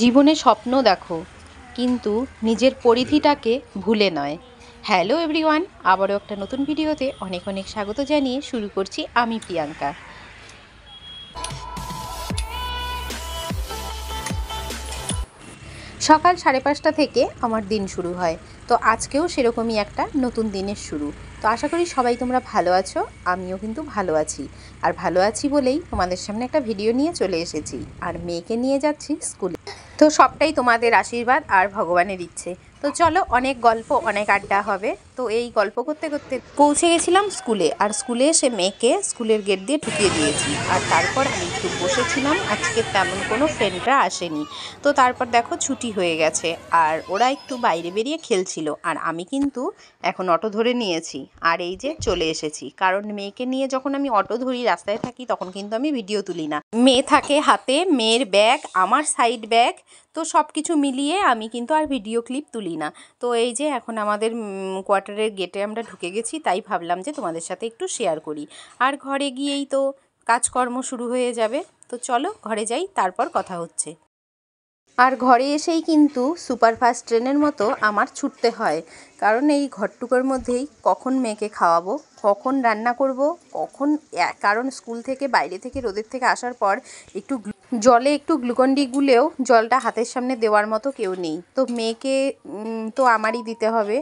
জীবনে স্বপ্ন দেখো, কিন্তু নিজের পরিধিটাকে ভুলে নয়। হ্যালো এভরিওয়ান, আবারও একটা নতুন ভিডিওতে অনেক অনেক স্বাগত জানিয়ে শুরু করছি আমি প্রিয়াঙ্কা। সকাল 5:30 থেকে আমার দিন শুরু হয়, তো আজকেও সেরকমই একটা নতুন দিনের শুরু। তো আশা করি সবাই তোমরা ভালো আছো, আমিও কিন্তু ভালো আছি। আর ভালো আছি বলেই তোমাদের সামনে একটা ভিডিও নিয়ে চলে এসেছি, আর মেয়েকে নিয়ে যাচ্ছি স্কুলে। তো সবটাই তোমাদের আশীর্বাদ আর ভগবানের ইচ্ছে। তো চলো, অনেক গল্প অনেক আড্ডা হবে। তো এই গল্প করতে করতে পৌঁছে গেছিলাম স্কুলে, আর স্কুলে এসে মেয়েকে স্কুলের গেট দিয়ে ঢুকিয়ে দিয়েছি। আর তারপর আমি একটু বসেছিলাম, আজকে তেমন কোনো ফ্রেন্ডরা আসেনি। তো তারপর দেখো ছুটি হয়ে গেছে, আর ওরা একটু বাইরে বেরিয়ে খেলছিল, আর আমি কিন্তু এখন অটো ধরে নিয়েছি। আর এই যে চলে এসেছি, কারণ মেয়েকে নিয়ে যখন আমি অটো ধরি, রাস্তায় থাকি, তখন কিন্তু আমি ভিডিও তুলি না। মেয়ে থাকে হাতে, মেয়ের ব্যাগ, আমার সাইড ব্যাগ, তো সব কিছু মিলিয়ে আমি কিন্তু আর ভিডিও ক্লিপ তুলি না। তো এই যে এখন আমাদের কোয়ার্টারের গেটে আমরা ঢুকে গেছি, তাই ভাবলাম যে তোমাদের সাথে একটু শেয়ার করি। আর ঘরে গিয়েই তো কাজকর্ম শুরু হয়ে যাবে। তো চলো ঘরে যাই, তারপর কথা হচ্ছে। আর ঘরে এসেই কিন্তু সুপারফাস্ট ট্রেনের মতো আমার ছুটতে হয়, কারণ এই ঘরটুকুর মধ্যেই কখন মেয়েকে খাওয়াবো, কখন রান্না করব, কখন, কারণ স্কুল থেকে বাইরে থেকে রোদের থেকে আসার পর একটু জলে একটু গ্লুকন ডি গুলেও জলটা হাতের সামনে দেওয়ার মতো কেউ নেই। তো মেয়েকে তো আমারই দিতে হবে।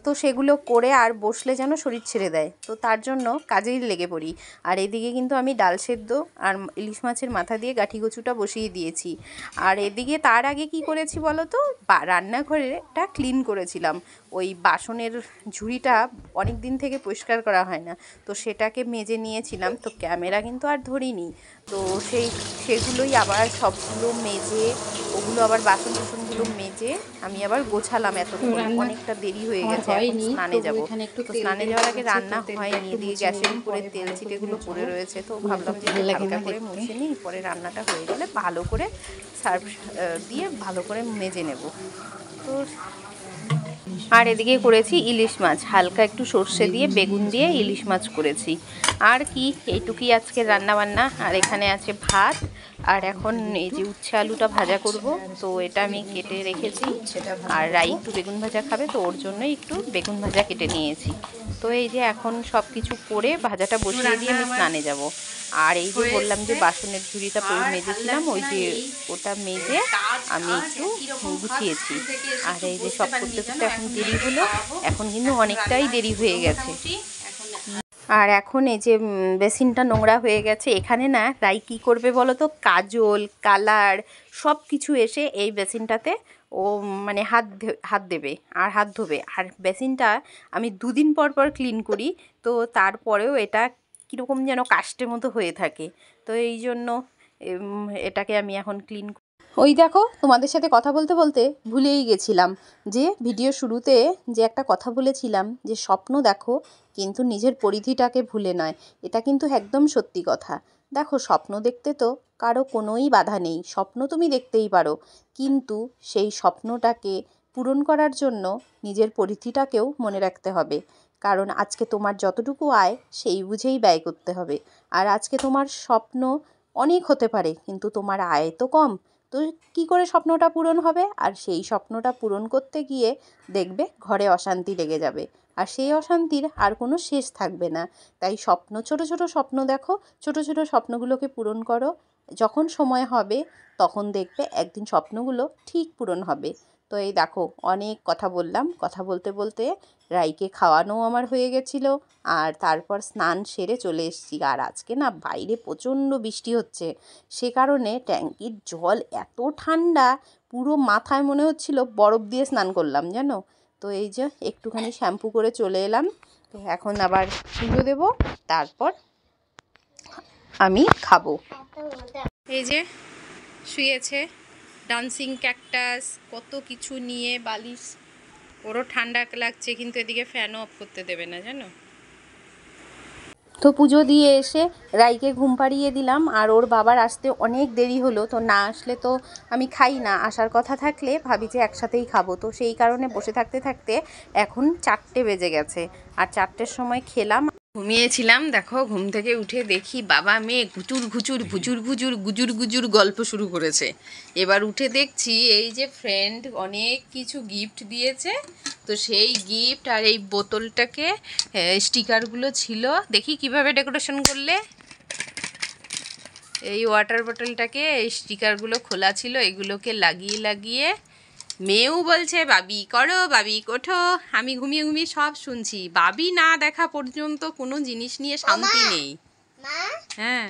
তো সেগুলো করে আর বসলে যেন শরীর ছেড়ে দেয়, তো তার জন্য কাজেই লেগে পড়ি। আর এদিকে কিন্তু আমি ডাল সেদ্ধ আর ইলিশ মাছের মাথা দিয়ে গাঠি কচুটা বসিয়ে দিয়েছি। আর এদিকে তার আগে কি করেছি বলো তো, রান্নাঘরেটা ক্লিন করেছিলাম। ওই বাসনের ঝুড়িটা অনেক দিন থেকে পরিষ্কার করা হয় না, তো সেটাকে মেজে নিয়েছিলাম। তো ক্যামেরা কিন্তু আর ধরিনি, তো সেগুলোই আবার সবগুলো মেজে, ওগুলো আবার বাসন টাসনগুলো মেজে আমি আবার গোছালাম। এতক্ষণ অনেকটা দেরি হয়ে গেছে, এখন স্নানে যাবো। তো স্নানে যাওয়ার আগে রান্না হয়নি, এদিকে গ্যাসের উপরে তেল ছিটেগুলো পড়ে রয়েছে। তো ভাবলাম যে হালকা করে মুছে নিই, পরে রান্নাটা হয়ে গেলে ভালো করে সার্ফ দিয়ে ভালো করে মেজে নেব। তো আর এদিকে করেছি ইলিশ মাছ, হালকা একটু সর্ষে দিয়ে বেগুন দিয়ে ইলিশ মাছ করেছি। আর কি, এইটুকুই আজকে রান্না বান্না। আর এখানে আছে ভাত, আর এখন এই যে উচ্ছে আলুটা ভাজা করব, তো এটা আমি কেটে রেখেছি। আর রাই একটু বেগুন ভাজা খাবে, তো ওর জন্যই একটু বেগুন ভাজা কেটে নিয়েছি। তো এই যে এখন সব কিছু করে ভাজাটা বসিয়ে দিয়ে আমি স্নানে যাব। আর এই যে বললাম যে বাসনের ঝুড়িটা মেজেছিলাম, ওই যে ওটা মেজে আমি একটু গুছিয়েছি। আর এই যে সব করতে করতে এখন দেরি হলো, এখন কিন্তু অনেকটাই দেরি হয়ে গেছে। আর এখন এই যে বেসিনটা নোংরা হয়ে গেছে, এখানে না রাই কী করবে বলো তো, কাজল কালার সব কিছু এসে এই বেসিনটাতে ও মানে হাত দেবে আর হাত ধোবে। আর বেসিনটা আমি 2 দিন পর পর ক্লিন করি, তো তারপরেও এটা কীরকম যেন কাস্টের মতো হয়ে থাকে। তো এই জন্য এটাকে আমি এখন ক্লিন। ওই দেখো, তোমাদের সাথে কথা বলতে বলতে ভুলেই গেছিলাম যে ভিডিও শুরুতে যে একটা কথা বলেছিলাম যে স্বপ্ন দেখো, কিন্তু নিজের পরিধিটাকে ভুলে নয়। এটা কিন্তু একদম সত্যি কথা। দেখো, স্বপ্ন দেখতে তো কারো কোনোই বাধা নেই, স্বপ্ন তুমি দেখতেই পারো, কিন্তু সেই স্বপ্নটাকে পূরণ করার জন্য নিজের পরিধিটাকেও মনে রাখতে হবে। কারণ আজকে তোমার যতটুকু আয় সেই বুঝেই ব্যয় করতে হবে। আর আজকে তোমার স্বপ্ন অনেক হতে পারে, কিন্তু তোমার আয় তো কম, তো কী করে স্বপ্নটা পূরণ হবে? আর সেই স্বপ্নটা পূরণ করতে গিয়ে দেখবে ঘরে অশান্তি লেগে যাবে, আর সেই অশান্তির আর কোনো শেষ থাকবে না। তাই ছোট ছোট স্বপ্ন দেখো, ছোট ছোট স্বপ্নগুলোকে পূরণ করো। যখন সময় হবে তখন দেখবে একদিন স্বপ্নগুলো ঠিক পূরণ হবে। তো এই দেখো, অনেক কথা বললাম, কথা বলতে বলতে রাইকে খাওয়ানো আমার হয়ে গেছিলো, আর তারপর স্নান সেরে চলে এসেছি। আর আজকে না বাইরে প্রচণ্ড বৃষ্টি হচ্ছে, সে কারণে ট্যাঙ্কির জল এত ঠান্ডা, পুরো মাথায় মনে হচ্ছিল বরফ দিয়ে স্নান করলাম জানো। তো এই যে একটুখানি শ্যাম্পু করে চলে এলাম। তো এখন আবার পুজো দেবো, তারপর আমি খাবো। এই যে শুয়েছে, ডান্সিং ক্যাকটাস কত কিছু নিয়ে, বালিশ, ওরও ঠান্ডা লাগছে, কিন্তু এদিকে ফ্যানও অফ করতে দেবে না জানো। তো পুজো দিয়ে এসে রাইকে ঘুম পাড়িয়ে দিলাম, আর ওর বাবার আসতে অনেক দেরি হলো। তো না আসলে তো আমি খাই না, আসার কথা থাকলে ভাবি যে একসাথেই খাবো। তো সেই কারণে বসে থাকতে থাকতে এখন 4টে বেজে গেছে, আর 4টের সময় খেলাম। ঘুমিয়েছিলাম, দেখো ঘুম থেকে উঠে দেখি বাবা মেয়ে ঘুচুর ঘুচুর ভুচুর ভুচুর গুজুর গুজুর গল্প শুরু করেছে। এবার উঠে দেখছি এই যে ফ্রেন্ড অনেক কিছু গিফট দিয়েছে, তো সেই গিফট আর এই বোতলটাকে স্টিকারগুলো ছিল, দেখি কিভাবে ডেকোরেশন করলে। এই ওয়াটার বোতলটাকে এই স্টিকারগুলো খোলা ছিল, এগুলোকে লাগিয়ে লাগিয়ে মেয়েও বলছে বাবি করো বাবি ওঠো, আমি ঘুমিয়ে ঘুমিয়ে সব শুনছি। বাবি না দেখা পর্যন্ত কোনো জিনিস নিয়ে শান্তি নেই। মা, হ্যাঁ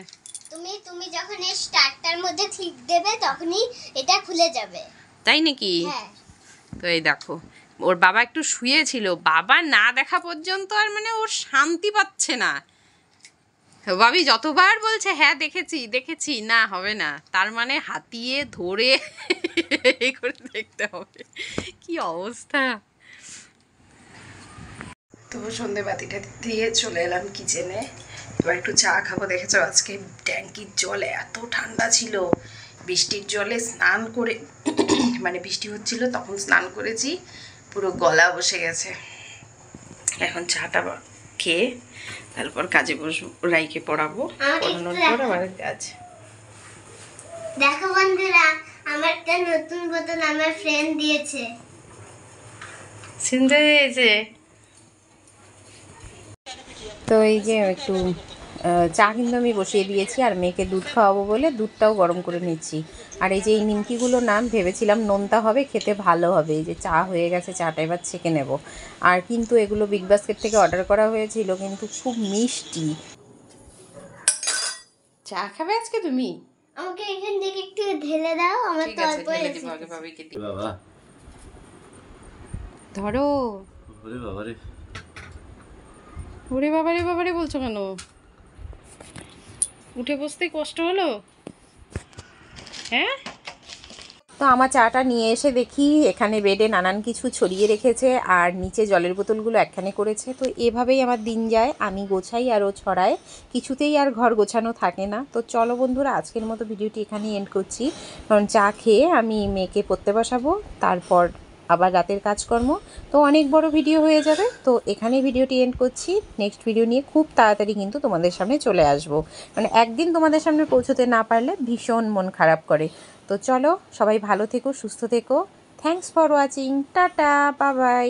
তুমি তুমি যখন এই স্টারটার মধ্যে ঠিক দেবে তখনই এটা খুলে যাবে। তাই নাকি? হ্যাঁ। তো এই দেখো ওর বাবা একটু শুয়েছিল, বাবা না দেখা পর্যন্ত আর মানে ওর শান্তি পাচ্ছে না। বাবি যতবার বলছে হ্যাঁ দেখেছি দেখেছি, না হবে না, তার মানে হাতিয়ে ধরে এই করে দেখতে হবে। কি অবস্থা। তো সন্ধে বাতিটা দিয়ে চলে এলাম কিচেনে, এবার একটু চা খাবো। দেখেছো আজকে ট্যাঙ্কির জল এত ঠান্ডা ছিল, বৃষ্টির জলে স্নান করে মানে বৃষ্টি হচ্ছিল তখন স্নান করেছি, পুরো গলা বসে গেছে। এখন চাটা খেয়ে তারপর কাজে বসবো, রাইকে পড়াবো, পড়ানোর পর আমার কাজ। দেখো বন্ধুরা, আমার একটা নতুন বোতল আমার ফ্রেন্ড দিয়েছে। শুনতে পেয়েছে। তো এই যে একটু চা কিন্তু আমি বসিয়ে দিয়েছি, আর মেয়েকে দুধ খাওয়াবো বলে দুধটাও গরম করে নিচ্ছি। আর এই যে এই নিমকিগুলো নাম ভেবেছিলাম নোনতা হবে, খেতে ভালো হবে। এই যে চা হয়ে গেছে, চাটা এবার ছেঁকে নেব। আর কিন্তু এগুলো বিগ বাস্কেট থেকে অর্ডার করা হয়েছিল, কিন্তু খুব মিষ্টি। চা খাবে আজকে তুমি? আমাকে এখান থেকে একটু ঢেলে দাও, আমার তো অল্প বাবা ধরো। ওরে বাবা রে, ওরে বাবারে বাবারে বলছো কেন? উঠে বসতে কষ্ট হলো? হ্যাঁ। তো আমার চাটা নিয়ে এসে দেখি এখানে বেডে নানান কিছু ছড়িয়ে রেখেছে, আর নিচে জলের বোতলগুলো একখানে করেছে। তো এভাবেই আমার দিন যায়, আমি গোছাই আর ও ছড়ায়, কিছুতেই আর ঘর গোছানো থাকে না। তো চলো বন্ধুরা, আজকের মতো ভিডিওটি এখানেই এন্ড করছি, কারণ চা খেয়ে আমি মেয়েকে পড়তে বসাবো, তারপর আবার রাতের কাজকর্ম, তো অনেক বড় ভিডিও হয়ে যাবে। তো এখানেই ভিডিওটি এন্ড করছি, নেক্সট ভিডিও নিয়ে খুব তাড়াতাড়ি কিন্তু তোমাদের সামনে চলে আসবো। মানে একদিন তোমাদের সামনে পৌঁছতে না পারলে ভীষণ মন খারাপ করে। তো চলো সবাই ভালো থেকো, সুস্থ থেকো। Thanks for watching, tata, bye bye.